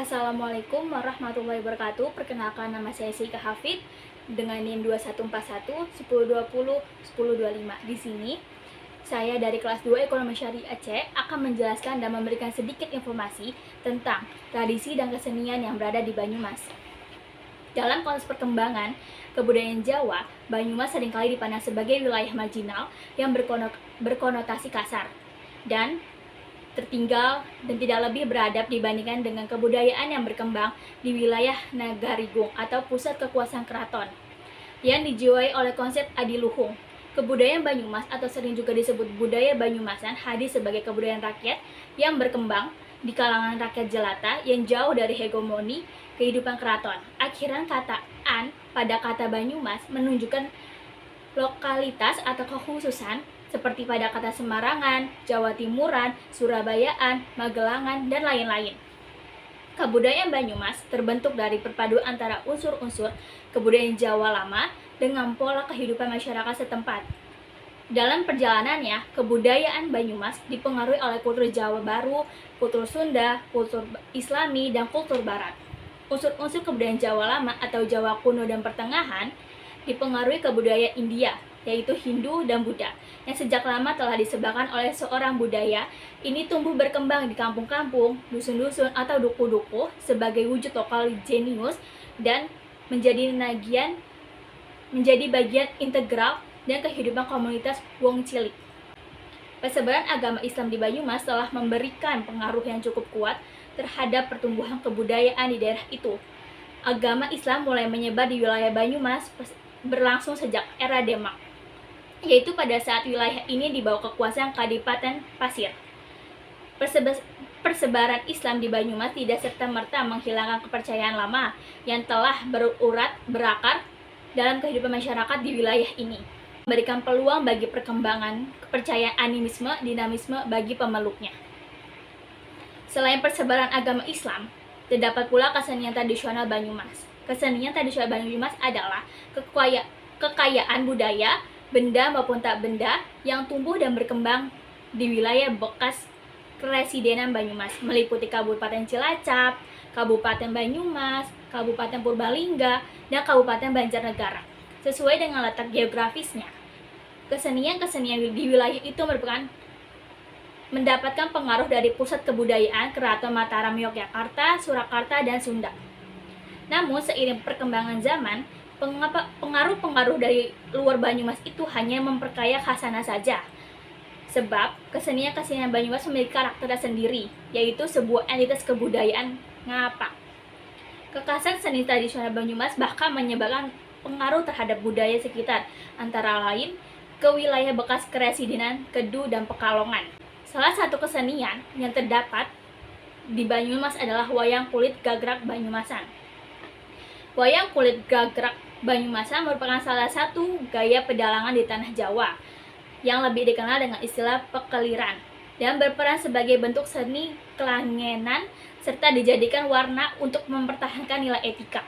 Assalamualaikum warahmatullahi wabarakatuh. Perkenalkan, nama saya Sika Hafid dengan NIM 2141 1020 1025. Di sini saya dari kelas 2 Ekonomi Syariah C akan menjelaskan dan memberikan sedikit informasi tentang tradisi dan kesenian yang berada di Banyumas. Dalam konteks perkembangan kebudayaan Jawa, Banyumas seringkali dipandang sebagai wilayah marginal yang berkonotasi kasar dan tertinggal dan tidak lebih beradab dibandingkan dengan kebudayaan yang berkembang di wilayah Nagarigung atau pusat kekuasaan keraton yang dijiwai oleh konsep adiluhung. Kebudayaan Banyumas atau sering juga disebut budaya Banyumasan hadir sebagai kebudayaan rakyat yang berkembang di kalangan rakyat jelata yang jauh dari hegemoni kehidupan keraton. Akhiran kata "an" pada kata Banyumas menunjukkan lokalitas atau kekhususan seperti pada kata Semarangan, Jawa Timuran, Surabayaan, Magelangan, dan lain-lain. Kebudayaan Banyumas terbentuk dari perpaduan antara unsur-unsur kebudayaan Jawa lama dengan pola kehidupan masyarakat setempat. Dalam perjalanannya, kebudayaan Banyumas dipengaruhi oleh kultur Jawa Baru, kultur Sunda, kultur Islami, dan kultur Barat. Unsur-unsur kebudayaan Jawa lama atau Jawa kuno dan pertengahan dipengaruhi kebudayaan India, yaitu Hindu dan Buddha, yang sejak lama telah disebarkan oleh seorang budaya. Ini tumbuh berkembang di kampung-kampung, dusun-dusun, atau duku-duku sebagai wujud lokal jenius dan menjadi bagian integral dan kehidupan komunitas Wong Cilik. Persebaran agama Islam di Banyumas telah memberikan pengaruh yang cukup kuat terhadap pertumbuhan kebudayaan di daerah itu. Agama Islam mulai menyebar di wilayah Banyumas berlangsung sejak era Demak, yaitu pada saat wilayah ini di bawah kekuasaan Kadipaten Pasir. Persebaran Islam di Banyumas tidak serta-merta menghilangkan kepercayaan lama yang telah berakar dalam kehidupan masyarakat di wilayah ini, memberikan peluang bagi perkembangan kepercayaan animisme, dinamisme bagi pemeluknya. Selain persebaran agama Islam, terdapat pula kesenian tradisional Banyumas. Kesenian tradisional Banyumas adalah kekayaan budaya, benda maupun tak benda, yang tumbuh dan berkembang di wilayah bekas Keresidenan Banyumas, meliputi Kabupaten Cilacap, Kabupaten Banyumas, Kabupaten Purbalingga, dan Kabupaten Banjarnegara. Sesuai dengan letak geografisnya, kesenian-kesenian di wilayah itu mendapatkan pengaruh dari pusat kebudayaan Keraton Mataram Yogyakarta, Surakarta, dan Sunda. Namun, seiring perkembangan zaman, pengaruh-pengaruh dari luar Banyumas itu hanya memperkaya khasanah saja. Sebab, kesenian-kesenian Banyumas memiliki karakter sendiri, yaitu sebuah entitas kebudayaan ngapak. Kekhasan seni tradisional Banyumas bahkan menyebarkan pengaruh terhadap budaya sekitar, antara lain ke wilayah bekas Keresidenan Kedu dan Pekalongan. Salah satu kesenian yang terdapat di Banyumas adalah wayang kulit gagrak Banyumasan. Wayang kulit gagrak Banyumasan merupakan salah satu gaya pedalangan di tanah Jawa yang lebih dikenal dengan istilah pekeliran dan berperan sebagai bentuk seni kelangenan serta dijadikan warna untuk mempertahankan nilai etika,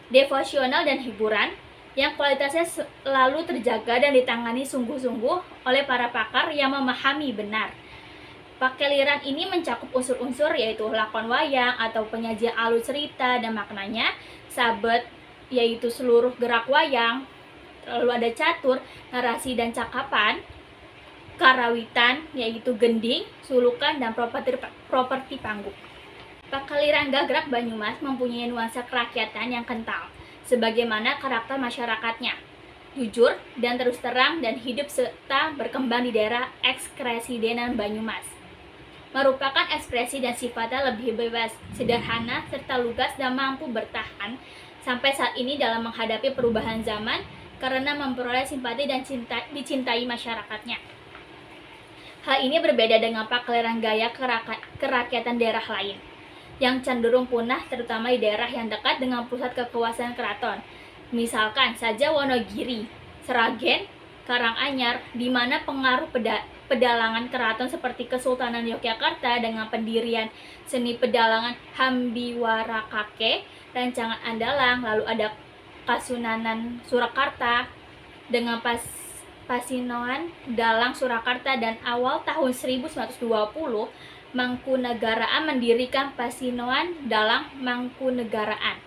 devosional, dan hiburan yang kualitasnya selalu terjaga dan ditangani sungguh-sungguh oleh para pakar yang memahami benar. Pekeliran ini mencakup unsur-unsur yaitu lakon wayang atau penyajian alur cerita dan maknanya, sabet yaitu seluruh gerak wayang, lalu ada catur, narasi dan cakapan, karawitan yaitu gending, sulukan, dan properti panggung. Pekeliran gagrak Banyumas mempunyai nuansa kerakyatan yang kental, sebagaimana karakter masyarakatnya, jujur dan terus terang dan hidup serta berkembang di daerah eks-Keresidenan Banyumas. Merupakan ekspresi dan sifatnya lebih bebas, sederhana, serta lugas dan mampu bertahan sampai saat ini dalam menghadapi perubahan zaman karena memperoleh simpati dan dicintai masyarakatnya. Hal ini berbeda dengan pekeliran gaya kerakyatan daerah lain, yang cenderung punah terutama di daerah yang dekat dengan pusat kekuasaan keraton. Misalkan saja Wonogiri, Seragen, Karanganyar, di mana pengaruh pedalangan keraton seperti Kesultanan Yogyakarta dengan pendirian seni pedalangan Hambiwarakake, Rancangan Andalang, lalu ada Kasunanan Surakarta dengan Pasinoan Dalang Surakarta, dan awal tahun 1920 Mangkunegaraan mendirikan Pasinoan Dalang Mangkunegaraan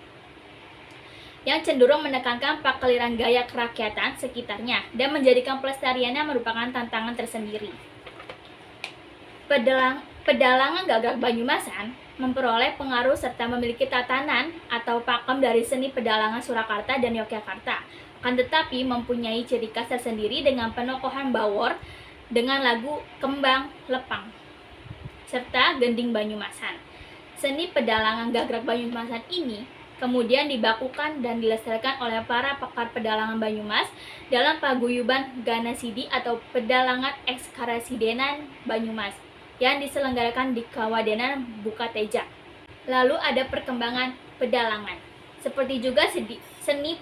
yang cenderung menekankan pakliran gaya kerakyatan sekitarnya dan menjadikan pelestariannya merupakan tantangan tersendiri. Pedalangan Gagrak Banyumasan memperoleh pengaruh serta memiliki tatanan atau pakem dari seni pedalangan Surakarta dan Yogyakarta, akan tetapi mempunyai ciri khas tersendiri dengan penokohan bawor dengan lagu Kembang Lepang serta Gending Banyumasan. Seni pedalangan Gagrak Banyumasan ini kemudian dibakukan dan dilestarikan oleh para pakar pedalangan Banyumas dalam paguyuban Ganasidi atau Pedalangan Ekskarasidenan Banyumas yang diselenggarakan di Kawadenan Bukateja. Lalu ada perkembangan pedalangan. Seperti juga seni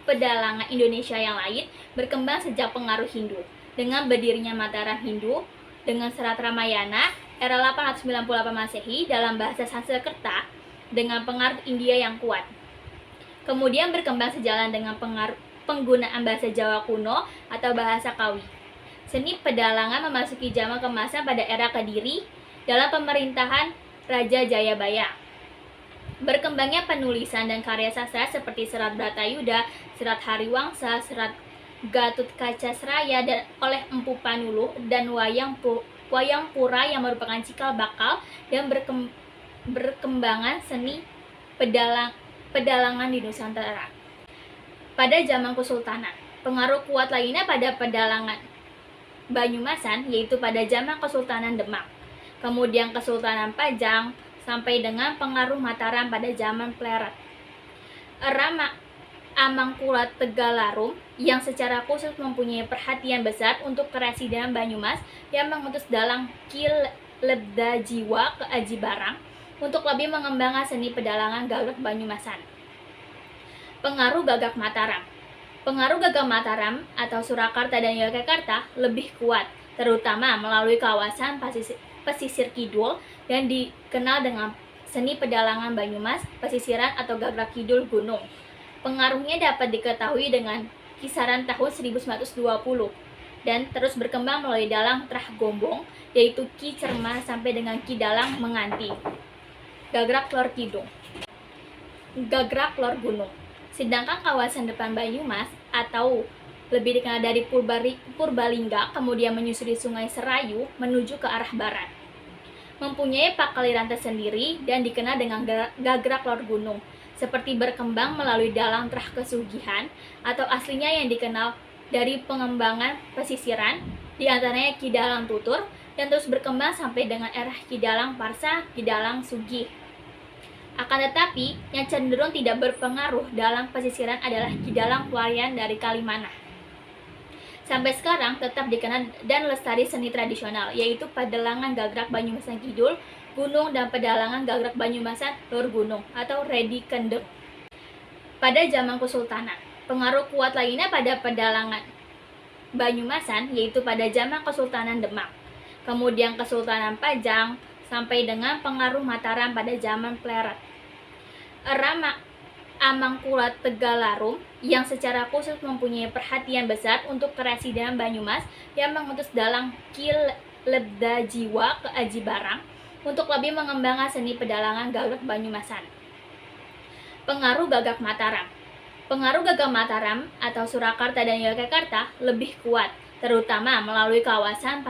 pedalangan Indonesia yang lain berkembang sejak pengaruh Hindu. Dengan berdirinya Mataram Hindu dengan Serat Ramayana era 898 Masehi dalam bahasa Sanskerta dengan pengaruh India yang kuat. Kemudian berkembang sejalan dengan penggunaan bahasa Jawa kuno atau bahasa Kawi. Seni pedalangan memasuki zaman keemasan pada era Kediri dalam pemerintahan Raja Jayabaya. Berkembangnya penulisan dan karya sastra seperti Serat Bratayuda, Serat Hariwangsa, Serat Gatotkaca dan oleh Empu Panuluh dan Wayang Pura yang merupakan cikal bakal dan berkembangan seni pedalangan di Nusantara. Pada zaman Kesultanan, pengaruh kuat lainnya pada pedalangan Banyumasan yaitu pada zaman Kesultanan Demak, kemudian Kesultanan Pajang sampai dengan pengaruh Mataram pada zaman Pleret. Era Amangkurat Tegalarum yang secara khusus mempunyai perhatian besar untuk keresidenan Banyumas yang mengutus dalang Ki Leddajiwa ke Aji Barang untuk lebih mengembangkan seni pedalangan Gagrak Banyumasan. Pengaruh Gagrak Mataram. Pengaruh Gagrak Mataram atau Surakarta dan Yogyakarta lebih kuat, terutama melalui kawasan pesisir kidul dan dikenal dengan seni pedalangan Banyumas, pesisiran atau Gagrak Kidul Gunung. Pengaruhnya dapat diketahui dengan kisaran tahun 1920 dan terus berkembang melalui dalang Trah Gombong yaitu Ki Cerma sampai dengan Ki Dalang Menganti. Gagrak Lor Kidung. Gagrak Lor Gunung. Sedangkan kawasan depan Banyumas atau lebih dikenal dari Purbalingga kemudian menyusuri Sungai Serayu menuju ke arah barat. Mempunyai pakliran tersendiri dan dikenal dengan Gagrak Lor Gunung, seperti berkembang melalui dalang Trah Kesugihan atau aslinya yang dikenal dari pengembangan pesisiran, di antaranya Ki Dalang Tutur, dan terus berkembang sampai dengan era Ki Dalang Parsa, Ki Dalang Sugih. Akan tetapi, yang cenderung tidak berpengaruh dalam pesisiran adalah Ki Dalang Wayan dari Kalimanah. Sampai sekarang tetap dikenal dan lestari seni tradisional, yaitu pedalangan Gagrak Banyumasan Kidul, Gunung, dan pedalangan Gagrak Banyumasan Lor Gunung atau Redi Kendeng. Pada zaman Kesultanan, pengaruh kuat lainnya pada pedalangan Banyumasan yaitu pada zaman Kesultanan Demak, kemudian Kesultanan Pajang, sampai dengan pengaruh Mataram pada zaman Pleret. Era Amangkurat Tegalarum yang secara khusus mempunyai perhatian besar untuk keresidenan Banyumas yang mengutus dalang Ki Leddajiwa ke Aji Barang untuk lebih mengembangkan seni pedalangan Gagrak Banyumasan. Pengaruh Gagrak Mataram. Pengaruh Gagrak Mataram atau Surakarta dan Yogyakarta lebih kuat, terutama melalui kawasan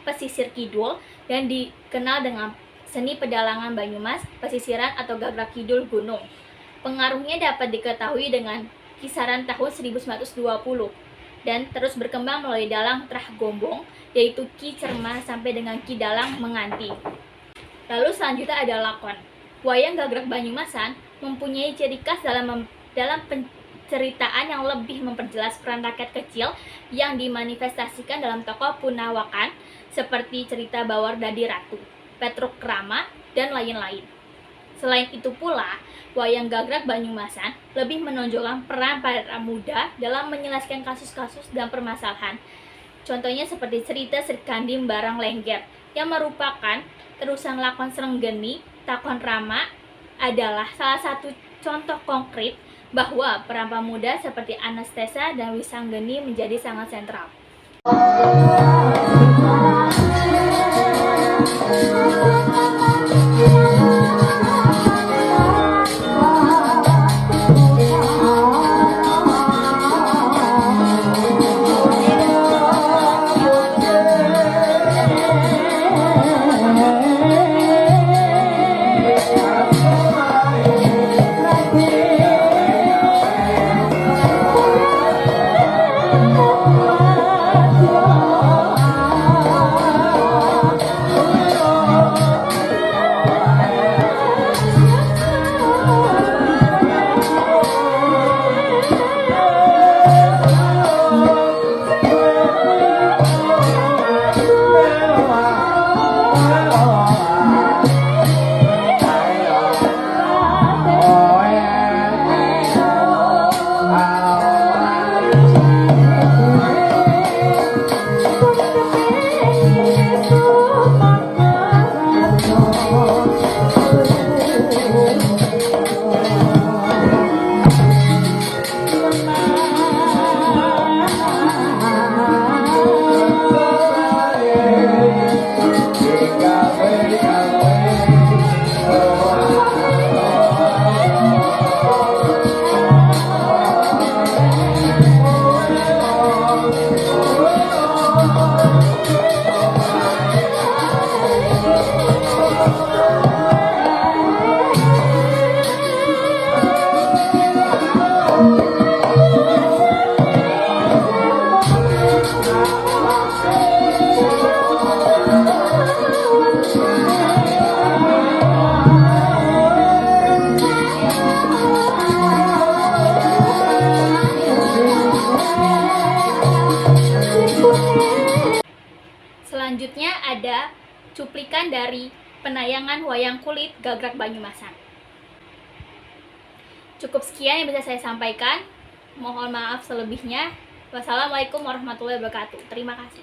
pesisir kidul dan dikenal dengan seni pedalangan Banyumas, pesisiran atau Gagrak Kidul Gunung. Pengaruhnya dapat diketahui dengan kisaran tahun 1920 dan terus berkembang melalui dalang Trah Gombong yaitu Ki Cerma sampai dengan Ki Dalang Menganti. Lalu selanjutnya ada lakon. Wayang Gagrak Banyumasan mempunyai ciri khas dalam penceritaan yang lebih memperjelas peran rakyat kecil yang dimanifestasikan dalam tokoh punawakan seperti cerita Bawor Dadi Ratu, Petruk Rama, dan lain-lain. Selain itu pula, wayang Gagrak Banyumasan lebih menonjolkan peran para muda dalam menyelesaikan kasus-kasus dan permasalahan. Contohnya seperti cerita Sri Kandi Barang Lengger yang merupakan terusan lakon Srenggeni, Takon Rama adalah salah satu contoh konkret bahwa peran pemuda seperti Anastesa dan Wisanggeni menjadi sangat sentral. kesimpulan dari penayangan wayang kulit Gagrak Banyumasan. Cukup sekian yang bisa saya sampaikan. Mohon maaf selebihnya. Wassalamualaikum warahmatullahi wabarakatuh. Terima kasih.